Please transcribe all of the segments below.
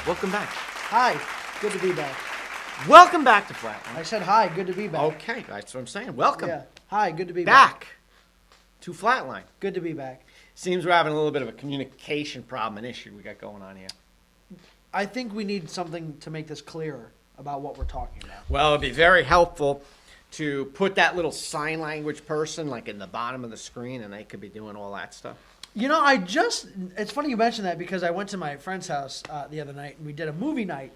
Welcome back. Hi, good to be back. Welcome back to Flatline. I said hi, good to be back. Okay, that's what I'm saying. Welcome Yeah. Hi, good to be back. back to Flatline. Good to be back. Seems we're having a little bit of a communication problem, an issue we got going on here. I think we need something to make this clearer about what we're talking about. Well, it'd be very helpful to put that little sign language person like in the bottom of the screen, and they could be doing all that stuff. You know, it's funny you mentioned that because I went to my friend's house the other night and we did a movie night.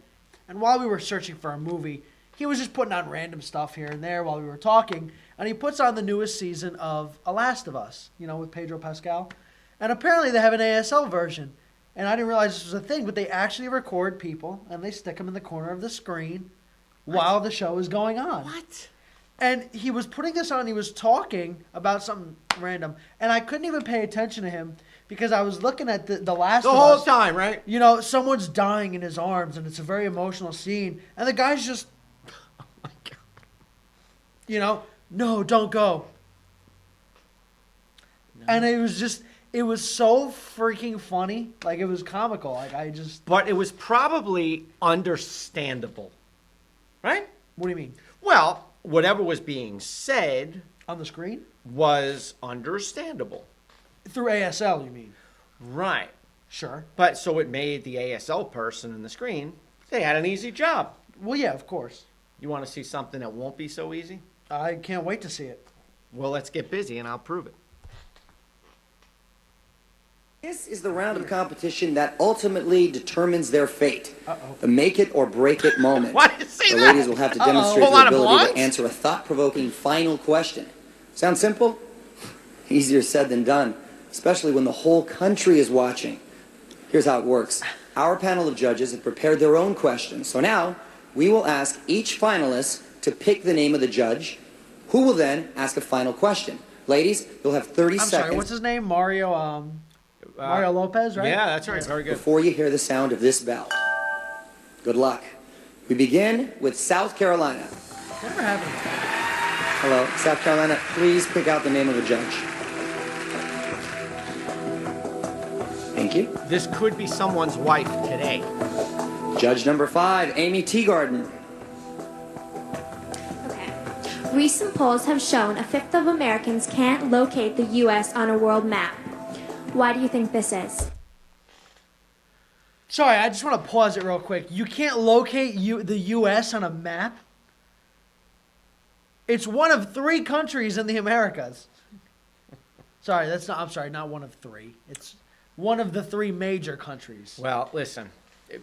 And while we were searching for a movie, he was just putting on random stuff here and there while we were talking. And he puts on the newest season of A Last of Us, with Pedro Pascal. And apparently they have an ASL version. And I didn't realize this was a thing, but they actually record people and they stick them in the corner of the screen while the show is going on. What? And he was putting this on, he was talking about something random, and I couldn't even pay attention to him because I was looking at the Last The of whole Us. time, right? Someone's dying in his arms, and it's a very emotional scene, and the guy's just, Oh my God. no, don't go. No. And it was so freaking funny. Like, it was comical. But it was probably understandable, right? What do you mean? Well, whatever was being said On the screen? was understandable. Through ASL, you mean? Right. Sure. But so it made the ASL person in the screen, they had an easy job. Well, yeah, of course. You want to see something that won't be so easy? I can't wait to see it. Well, let's get busy and I'll prove it. This is the round of competition that ultimately determines their fate. Uh-oh. The make it or break it moment. Why did you say the that? ladies will have to demonstrate Whole their lot of ability blondes? to answer a thought-provoking final question. Sound simple? Easier said than done, especially when the whole country is watching. Here's how it works. Our panel of judges have prepared their own questions. So now, we will ask each finalist to pick the name of the judge, who will then ask a final question. Ladies, you'll have 30 I'm seconds. sorry, what's his name? Mario Lopez, right? Yeah, that's right. Very good. Before you hear the sound of this bell. Good luck. We begin with South Carolina. Never happened. Hello, South Carolina, please pick out the name of the judge. Thank you. This could be someone's wife today. Judge number 5, Amy Teagarden. Okay. Recent polls have shown a fifth of Americans can't locate the U.S. on a world map. Why do you think this is? Sorry, I just want to pause it real quick. You can't locate the U.S. on a map? It's one of 3 countries in the Americas. I'm sorry, not one of 3. It's one of the 3 major countries. Well, listen,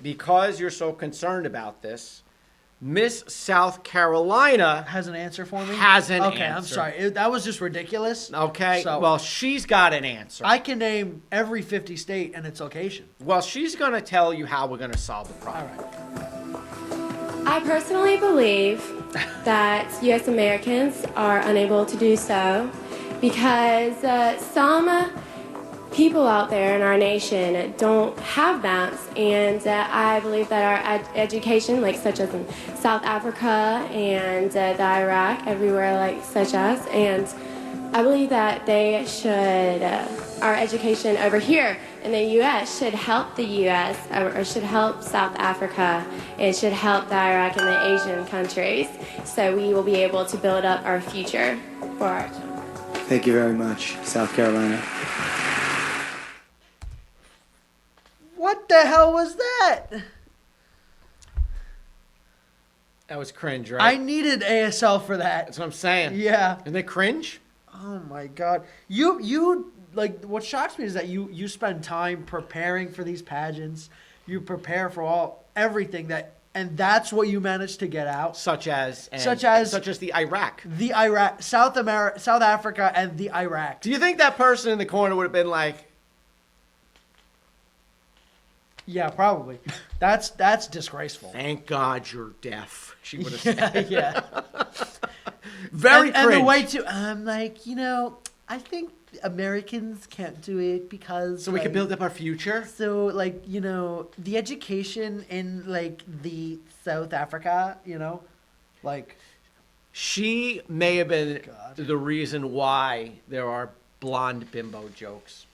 because you're so concerned about this, Miss South Carolina Has an answer for me? has an okay, answer. I'm sorry. That was just ridiculous. Okay, So, well, she's got an answer. I can name every 50 state and its location. Well, she's going to tell you how we're going to solve the All problem. right. I personally believe that U.S. Americans are unable to do so because some people out there in our nation don't have maps, and I believe that our education, such as in South Africa and the Iraq, everywhere such as, and I believe that they should, our education over here in the U.S. should help the U.S. or should help South Africa. It should help the Iraq and the Asian countries, so we will be able to build up our future for our children. Thank you very much, South Carolina. What the hell was that? That was cringe, right? I needed ASL for that. That's what I'm saying. Yeah. Isn't it cringe? Oh my God. You what shocks me is that you spend time preparing for these pageants. You prepare for everything and that's what you managed to get out. Such as the Iraq. The Iraq, South Africa, and the Iraq. Do you think that person in the corner would have been like, Yeah, probably. That's disgraceful. "Thank God you're deaf"? She would have said. Yeah. Very cringe. And the way to I think Americans can't do it because So we can build up our future. So the education in the South Africa, She may have been God. the reason why there are blonde bimbo jokes.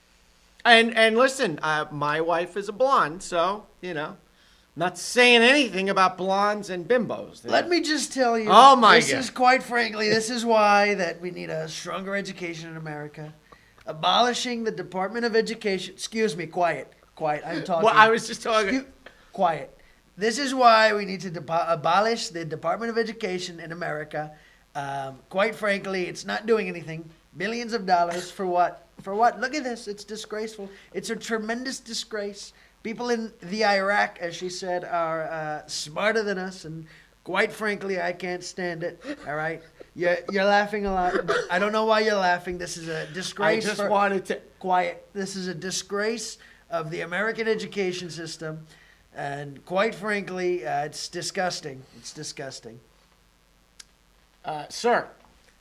And listen, my wife is a blonde, so Not saying anything about blondes and bimbos. Let me just tell you. Oh, my This God. is quite frankly, this is why that we need a stronger education in America. Abolishing the Department of Education. Excuse me, quiet. I'm talking. Well, I was just talking. Quiet. This is why we need to abolish the Department of Education in America. Quite frankly, it's not doing anything. Billions of dollars for what? For what? Look at this. It's disgraceful. It's a tremendous disgrace. People in the Iraq, as she said, are smarter than us, and quite frankly, I can't stand it. All right, you're laughing a lot, but I don't know why you're laughing. This is a disgrace. I just wanted to. Quiet. This is a disgrace of the American education system, and quite frankly, it's disgusting. It's disgusting. Sir,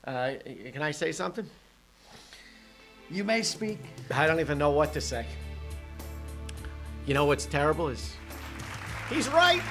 can I say something? You may speak. I don't even know what to say. You know what's terrible is he's right.